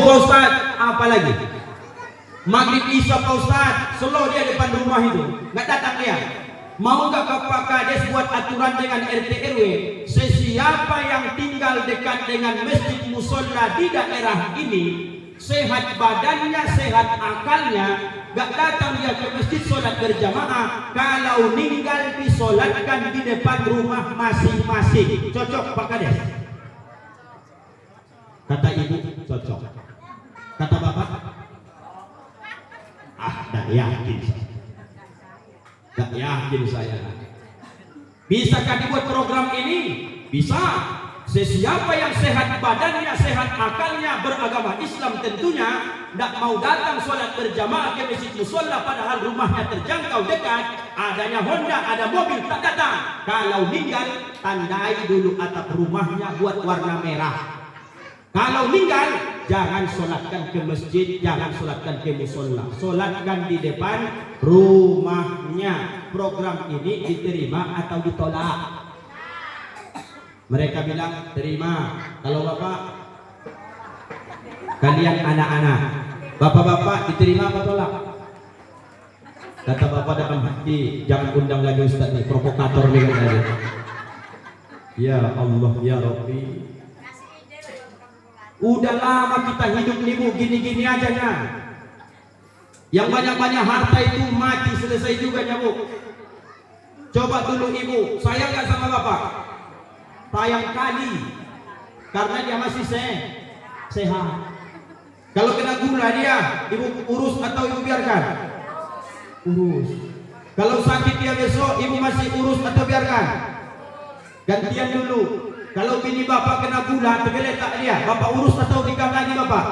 Pak Ustaz, apa lagi? Maghrib Isya Pak Ustaz, slow dia depan rumah itu, nggak datang dia. Mau nggak Pak Kades buat aturan dengan RT RW, sesiapa yang tinggal dekat dengan masjid musola di daerah ini, sehat badannya, sehat akalnya, nggak datang dia ke masjid sholat berjamaah, kalau meninggal disolatkan di depan rumah masing-masing. Cocok Pak Kades? Kata ibu cocok. Kata bapak? Tak yakin. Tak yakin saya. Bisakah dibuat program ini? Bisa. Sesiapa yang sehat badannya, sehat akalnya, beragama Islam tentunya, tidak mau datang sholat berjamaah ke masjid musola padahal rumahnya terjangkau dekat, adanya Honda, ada mobil, tak datang. Kalau meninggal, tandai dulu atap rumahnya buat warna merah. Kalau meninggal, jangan sholatkan ke masjid, jangan sholatkan ke musola, sholatkan di depan rumahnya. Program ini diterima atau ditolak? Mereka bilang terima. Kalau bapak, kalian anak-anak, bapak-bapak diterima apa tolak? Kata bapak dalam hati, jangan undang lagi Ustaz nih, provokator nih tadi. Ya Allah, ya Rabbi. Udah lama kita hidup nih Bu, gini-gini aja ya. Yang banyak-banyak harta itu mati selesai juga ya Bu. Coba dulu ibu, sayang gak sama bapak? Sayang kali, karena dia masih sehat. Kalau kena gula dia, ibu urus atau ibu biarkan? Urus. Kalau sakit dia besok, ibu masih urus atau biarkan? Gantian dulu. Kalau bini bapak kena gula, tergeletak dia, bapak urus atau nikah lagi bapak?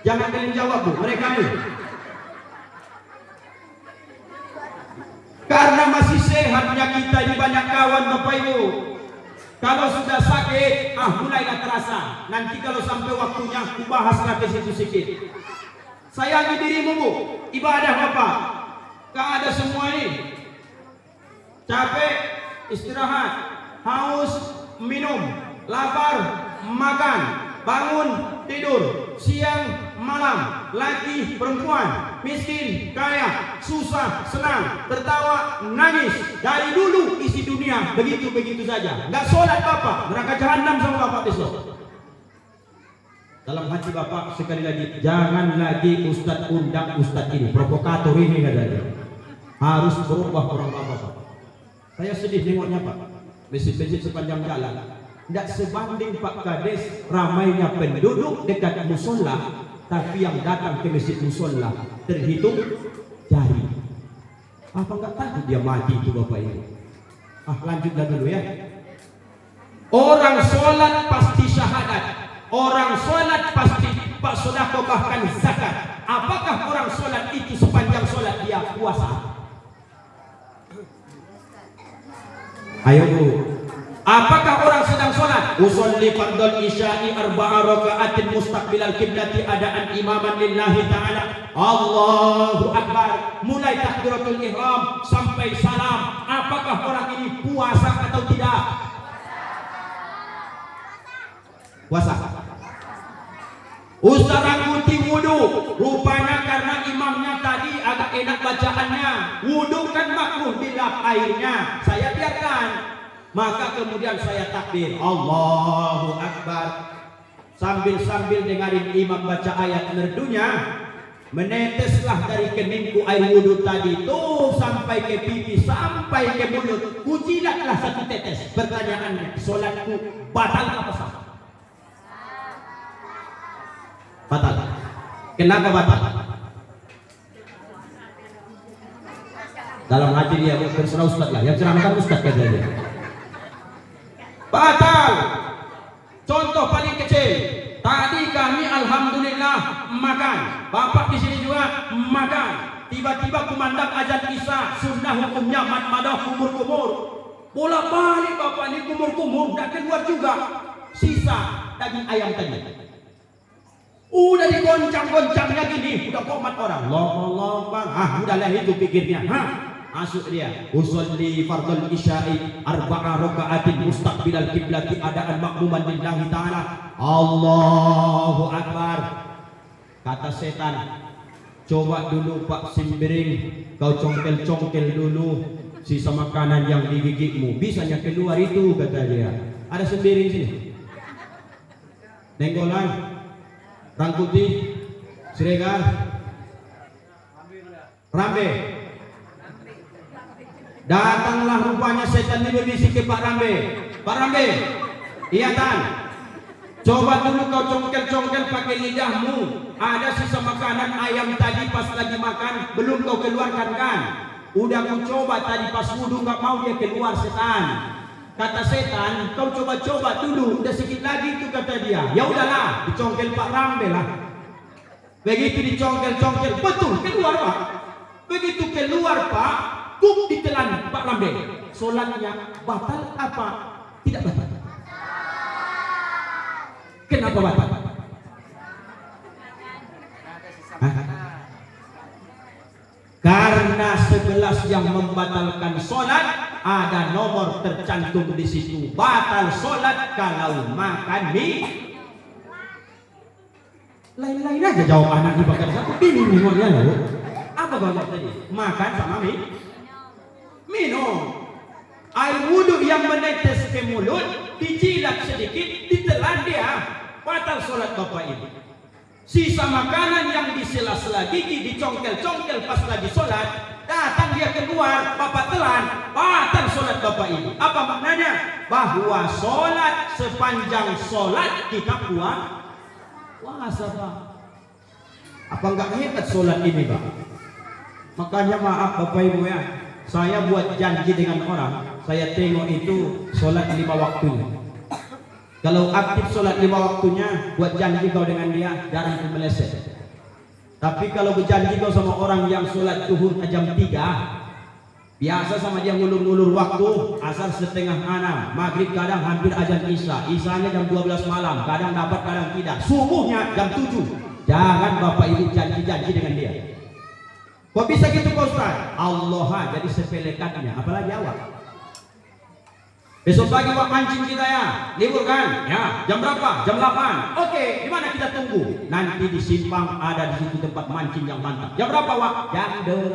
Jangan kalian jawab Bu, mereka ini. Karena masih sehatnya kita ini banyak kawan bapak ibu. Kalau sudah sakit, mulailah terasa. Nanti kalau sampai waktunya, aku bahaslah ke situ sedikit. Sayangi dirimu Bu, ibadah bapak. Gak ada semua ini. Capek, istirahat, haus, minum, lapar, makan, bangun, tidur, siang, malam, laki, perempuan, miskin, kaya, susah, senang, tertawa, nangis. Dari dulu isi dunia begitu-begitu saja. Nggak sholat bapak, neraka jahanam sama bapak besok. Dalam hati bapak sekali lagi, jangan lagi ustadz undang ustadz ini, provokator ini katanya. Harus berubah orang bapak. Saya sedih nengoknya Pak. Masjid-masjid sepanjang jalan tidak sebanding Pak Kades ramainya penduduk dekat musola, tapi yang datang ke masjid musola terhitung jari. Apa nggak takut dia mati itu bapak ini? Lanjutlah dulu ya. Orang sholat pasti syahadat, orang sholat pasti pak sedekah bahkan zakat. Apakah orang sholat itu sepanjang sholat dia puasa? Ayo Bu, apakah orang sedang sholat? Usolli fardhal isya'i arba'a raka'atin mustaqbilal qiblati adaan imaman lillahi ta'ala. Allahu Akbar. Mulai takbiratul ihram sampai salam. Apakah orang ini puasa atau tidak? Puasa. Ustaz Rangkuti wudu, rupanya karena imamnya tadi agak enak bacaannya. Wudu kan makruh dilap airnya, saya biarkan. Maka kemudian saya takbir, Allahu Akbar. Sambil-sambil dengarin imam baca ayat merdunya, meneteslah dari keningku air wudu tadi tuh sampai ke pipi, sampai ke mulut. Kujilatlah satu tetes. Pertanyaannya, sholatku batal apa sah? Batal. Kenapa batal? Dalam hati dia terserah ustaz lah, yang ceramahkan ustaz katanya. Batal. Contoh paling kecil. Tadi kami alhamdulillah makan. Bapak di sini juga makan. Tiba-tiba kumandang azan isya, sunnah hukumnya mat-madah kumur-kumur. Bolak-balik bapak ini kumur-kumur, tidak keluar juga. Sisa daging ayam tadi. Udah digoncang-goncangnya gini, udah komat orang. Allah bang, udahlah itu pikirnya. Masuk dia. Usolli fardhal isya'i arba'a raka'atin mustaqbilal qiblati adaan makmuman lillahi ta'ala. Allahu Akbar. Kata setan, coba dulu Pak Simbiring, kau congkel-congkel dulu sisa makanan yang di gigimu, bisanya keluar itu, kata dia. Ada Simbiring sini? Nenggolan, Rangkuti, Siregar, Rambe. Datanglah rupanya setan ini berbisik ke Pak Rambe. Pak Rambe, iya Tan, coba dulu kau congkel-congkel pakai lidahmu. Ada sisa makanan ayam tadi pas lagi makan, belum kau keluarkan kan? Udah kau coba tadi pas wudhu, nggak mau dia keluar setan. Kata setan, kau coba-coba dulu, udah sedikit lagi itu, kata dia. Ya udahlah, dicongkel Pak Rambe lah. Begitu dicongkel-congkel, betul keluar Pak. Begitu keluar Pak, tuh ditelan Pak Rambe. Solatnya batal apa tidak batal? Kenapa batal? Karena 11 yang membatalkan solat ada nomor tercantum di situ. Batal solat kalau makan mie. Lain-lain aja jawab anak di bakar satu, bingung ya lo. Apa banyak tadi? Makan sama mie? Minum. Air wudhu yang menetes ke mulut, dijilat sedikit, ditelan dia. Batal solat bapak ini. Sisa makanan yang di sela-sela gigi, dicongkel-congkel pas lagi solat, datang dia keluar, bapak telan, batal solat bapak ini. Apa maknanya? Bahwa solat sepanjang solat kita puasa Pak. Apa enggak hebat solat ini Pak? Makanya maaf Bapak Ibu ya, saya buat janji dengan orang, saya tengok itu solat 5 waktunya. Kalau aktif solat 5 waktunya, buat janji kau dengan dia, jarang meleset. Tapi kalau berjanji kau sama orang yang solat zuhur jam 3, biasa sama dia ngulur-ngulur waktu, asar setengah 6, maghrib kadang hampir azan isya, isyanya jam 12 malam, kadang dapat kadang tidak, subuhnya jam 7. Jangan Bapak Ibu janji-janji dengan dia. Kok bisa gitu Pak Ustaz? Allah jadi sepelekannya, apalagi awak. Besok pagi Pak mancing kita ya, libur kan? Ya, jam berapa? Jam 8. Oke, di mana kita tunggu? Nanti di simpang ada di situ tempat mancing yang mantap. Jam berapa Wak? Jam 8.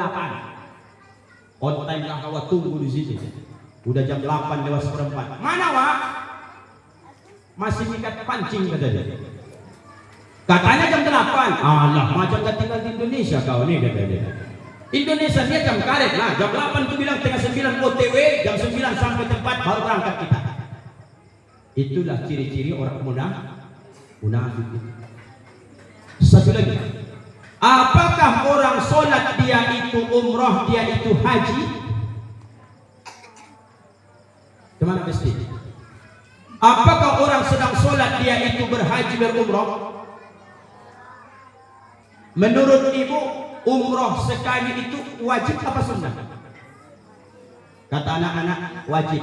On time lah kau tunggu di situ. Udah jam 8 lewat seperempat. Mana Wak? Masih ikat pancing kata dia. Katanya jam 8. Alah, macam gak tinggal di Indonesia kau nih kata dia. Indonesia dia jam karet lah. Jam 8 tu bilang tengah 9 OTW, jam 9 sampai tempat baru berangkat kita. Itulah ciri-ciri orang munafik. Satu lagi. Apakah orang solat dia itu umrah, dia itu haji? Kemana mesti? Apakah orang sedang solat dia itu berhaji berumrah? Menurut ibu, umrah sekali itu wajib apa sunnah? Kata anak-anak wajib.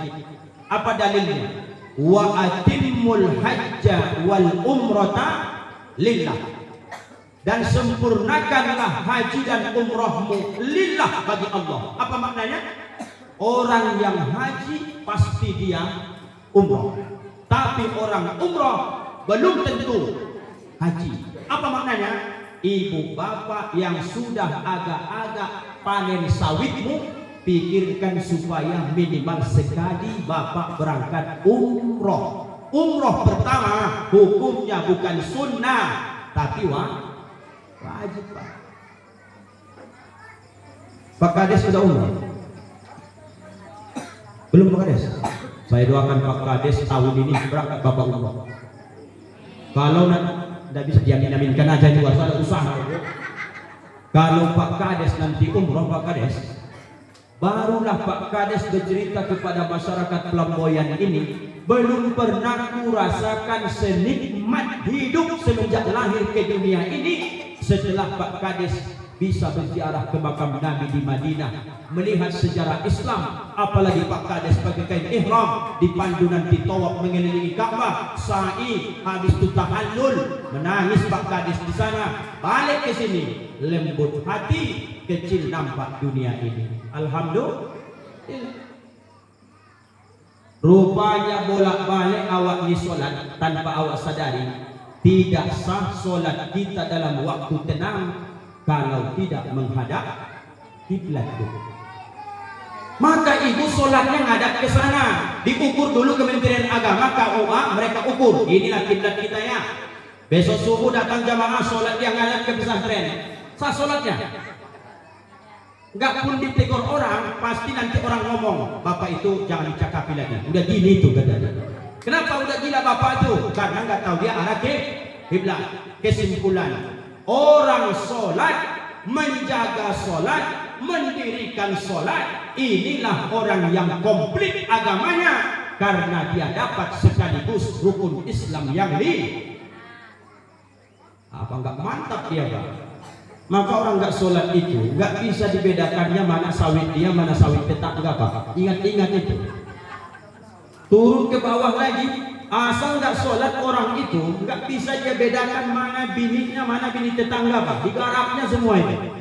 Apa dalilnya? Wa atimmul hajja wal umrata lillah. Dan sempurnakanlah haji dan umrahmu lillah bagi Allah. Apa maknanya? Orang yang haji pasti dia umrah. Tapi orang umrah belum tentu haji. Apa maknanya? Ibu bapak yang sudah agak-agak panen sawitmu, pikirkan supaya minimal sekali bapak berangkat umroh. Umroh pertama hukumnya bukan sunnah tapi wajib Pak. Pak Kades sudah umroh? Belum Pak Kades? Saya doakan Pak Kades tahun ini berangkat bapak umroh. Kalau tidak bisa diamin-aminkan aja juga, soal usaha. Kalau Pak Kades nanti umroh Pak Kades, barulah Pak Kades bercerita kepada masyarakat Pelamboyan ini, belum pernah ku rasakan senikmat hidup semenjak lahir ke dunia ini setelah Pak Kades bisa berziarah ke makam Nabi di Madinah, melihat sejarah Islam, apalagi Pak Kades pakai kain ihram, dipandu nanti tawaf mengelilingi Ka'bah, sa'i, habis itu tahallul, menangis Pak Kades di sana, balik ke sini, lembut hati, kecil nampak dunia ini. Alhamdulillah. Rupanya bolak-balik awak ni solat tanpa awak sadari, Tidak sah solat kita dalam waktu tenang kalau tidak menghadap kiblat. Maka ibu solatnya ngadap ke sana, diukur dulu Kementerian Agama, KUA, mereka ukur. Inilah kiblat kita ya. Besok subuh datang jamaah solat yang ngadap ke pesantren, sah solatnya. Nggak pun ditegur orang, pasti nanti orang ngomong, bapak itu jangan dicakapi lagi. Udah gini tuh katanya. Kenapa udah gila bapak itu? Karena nggak tahu dia arah kiblat. Kesimpulan, orang solat, menjaga solat, mendirikan solat, inilah orang yang komplit agamanya, karena dia dapat sekaligus rukun Islam yang apa nggak mantap dia Pak. Maka orang nggak sholat itu nggak bisa dibedakannya mana sawit dia, mana sawit tetangga Pak. Ingat-ingat itu. Turun ke bawah lagi, asal nggak sholat orang itu nggak bisa dia bedakan mana bininya, mana bini tetangga Pak. Digarapnya semua itu.